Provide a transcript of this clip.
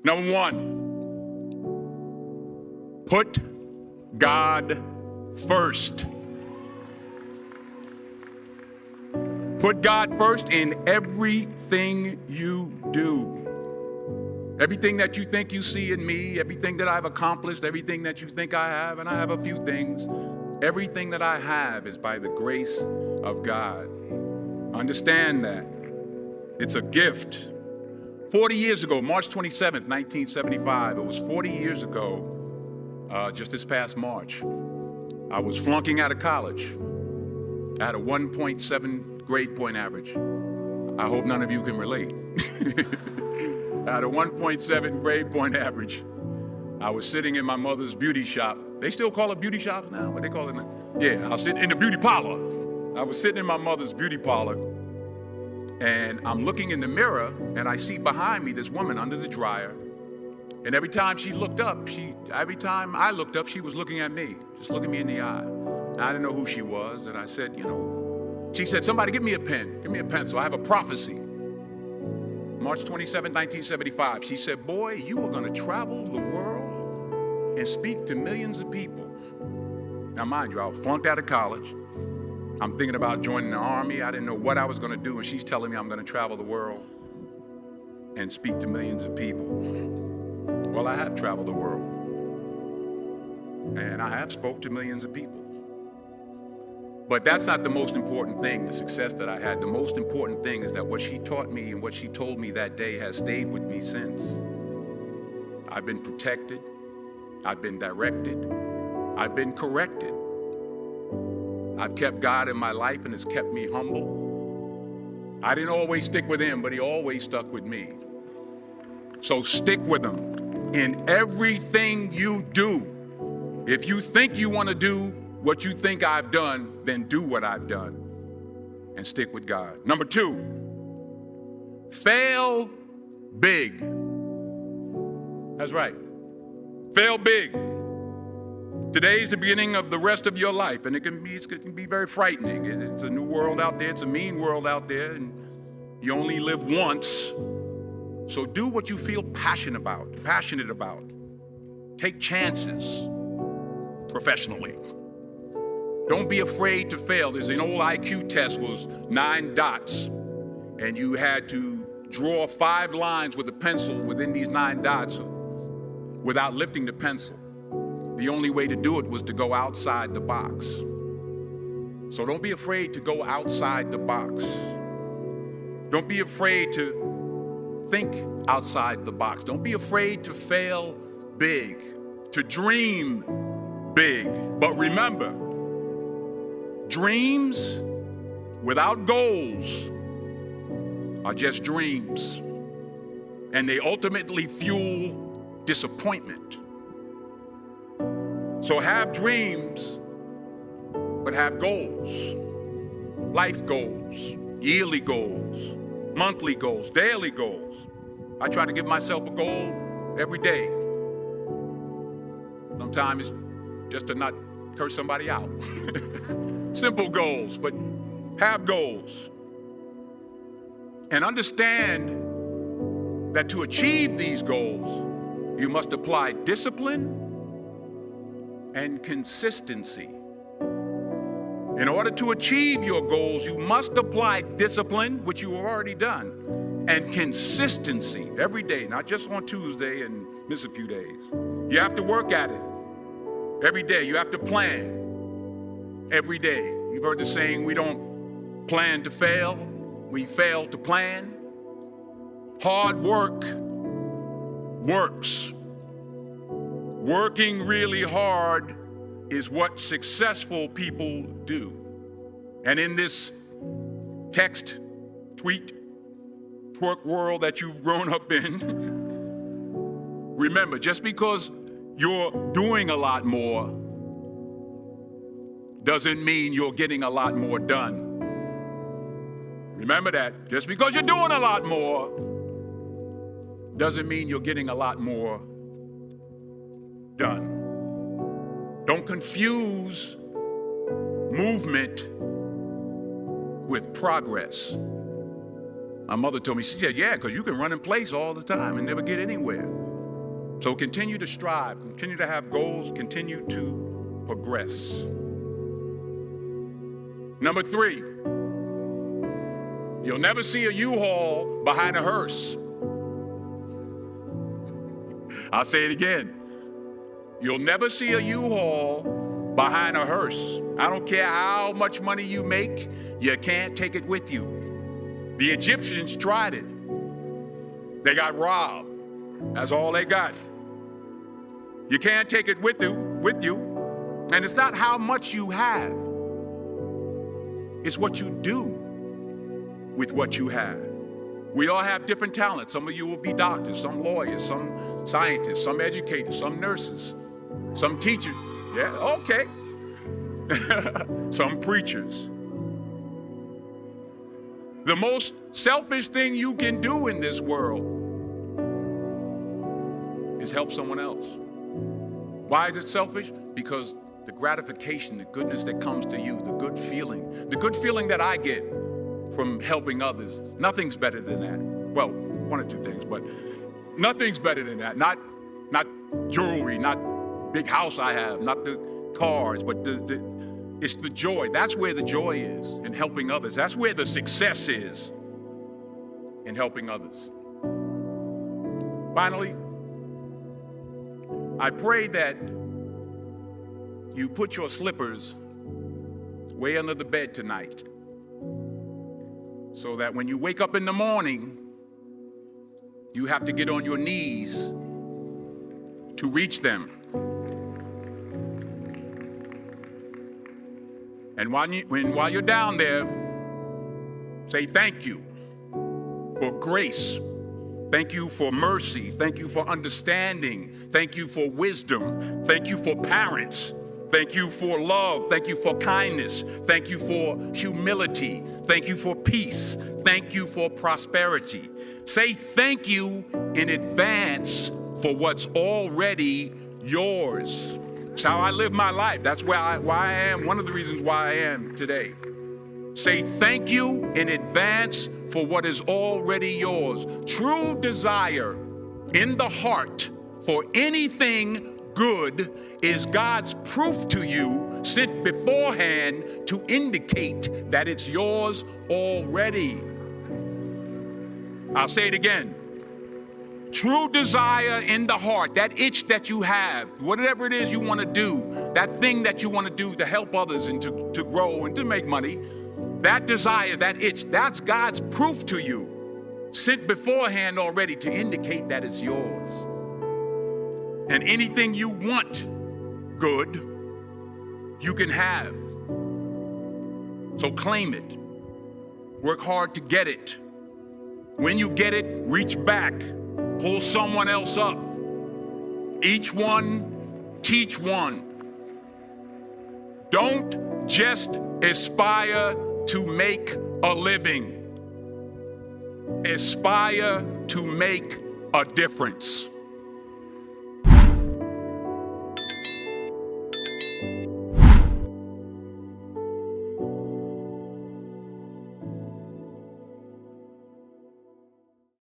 Number one, put God first. Put God first in everything you do. Everything that you think you see in me, everything that I've accomplished, everything that you think I have, and I have a few things, everything that I have is by the grace of God. Understand that. It's a gift. 40 years ago, March 27th, 1975, it was 40 years ago, just this past March, I was flunking out of college. I had a 1.7 grade point average. I hope none of you can relate. I had a 1.7 grade point average. I was sitting in my mother's beauty shop. They still call it beauty shops now? What they call it now? Yeah, I was sitting in the beauty parlor. I was sitting in my mother's beauty parlor, and I'm looking in the mirror, and I see behind me this woman under the dryer. And every time she looked up, every time I looked up, she was looking at me, just looking me in the eye. And I didn't know who she was, and I said, she said, somebody give me a pen, give me a pencil. I have a prophecy. March 27, 1975, she said, boy, you are going to travel the world and speak to millions of people. Now, mind you, I was flunked out of college. I'm thinking about joining the Army. I didn't know what I was going to do, and she's telling me I'm going to travel the world and speak to millions of people. Well, I have traveled the world, and I have spoke to millions of people. But that's not the most important thing, the success that I had. The most important thing is that what she taught me and what she told me that day has stayed with me since. I've been protected. I've been directed. I've been corrected. I've kept God in my life and it's kept me humble. I didn't always stick with him, but he always stuck with me. So stick with him in everything you do. If you think you want to do what you think I've done, then do what I've done and stick with God. Number two, fail big. That's right. Fail big. Today's the beginning of the rest of your life, and it can be very frightening. It's a new world out there. It's a mean world out there, and you only live once. So do what you feel passionate about. Take chances professionally. Don't be afraid to fail. There's an old IQ test, was 9 dots, and you had to draw 5 lines with a pencil within these 9 dots without lifting the pencil. The only way to do it was to go outside the box. So don't be afraid to go outside the box. Don't be afraid to think outside the box. Don't be afraid to fail big, to dream big. But remember, dreams without goals are just dreams, and they ultimately fuel disappointment. So have dreams, but have goals. Life goals, yearly goals, monthly goals, daily goals. I try to give myself a goal every day. Sometimes it's just to not curse somebody out. Simple goals, but have goals. And understand that to achieve these goals, you must apply discipline and consistency. In order to achieve your goals, you must apply discipline, which you have already done, and consistency every day, not just on Tuesday and miss a few days. You have to work at it every day. You have to plan every day. You've heard the saying, we don't plan to fail, we fail to plan. Hard work works. Working really hard is what successful people do. And in this text, tweet, twerk world that you've grown up in, remember, just because you're doing a lot more doesn't mean you're getting a lot more done. Remember that. Just because you're doing a lot more doesn't mean you're getting a lot more done. Don't confuse movement with progress. My mother told me, she said, yeah, because you can run in place all the time and never get anywhere. So continue to strive, continue to have goals, continue to progress. Number 3, you'll never see a U-Haul behind a hearse. I'll say it again. You'll never see a U-Haul behind a hearse. I don't care how much money you make, you can't take it with you. The Egyptians tried it. They got robbed. That's all they got. You can't take it with you. And it's not how much you have. It's what you do with what you have. We all have different talents. Some of you will be doctors, some lawyers, some scientists, some educators, some nurses, some teachers. Yeah, okay. Some preachers. The most selfish thing you can do in this world is help someone else. Why is it selfish? Because the gratification, the goodness that comes to you, the good feeling that I get from helping others, nothing's better than that. Well, one or two things, but nothing's better than that. Not jewelry, not big house I have, not the cars, but it's the joy. That's where the joy is, in helping others. That's where the success is, in helping others. Finally, I pray that you put your slippers way under the bed tonight, so that when you wake up in the morning, you have to get on your knees to reach them. And while you're down there, say thank you for grace. Thank you for mercy. Thank you for understanding. Thank you for wisdom. Thank you for parents. Thank you for love. Thank you for kindness. Thank you for humility. Thank you for peace. Thank you for prosperity. Say thank you in advance for what's already yours. It's how I live my life. That's why I am, one of the reasons why I am today. Say thank you in advance for what is already yours. True desire in the heart for anything good is God's proof to you, sent beforehand to indicate that it's yours already. I'll say it again. True desire in the heart, that itch that you have, whatever it is you want to do, that thing that you want to do to help others and to grow and to make money, that desire, that itch, that's God's proof to you, sent beforehand already to indicate that it's yours. And anything you want good, you can have. So claim it. Work hard to get it. When you get it, reach back. Pull someone else up. Each one, teach one. Don't just aspire to make a living. Aspire to make a difference.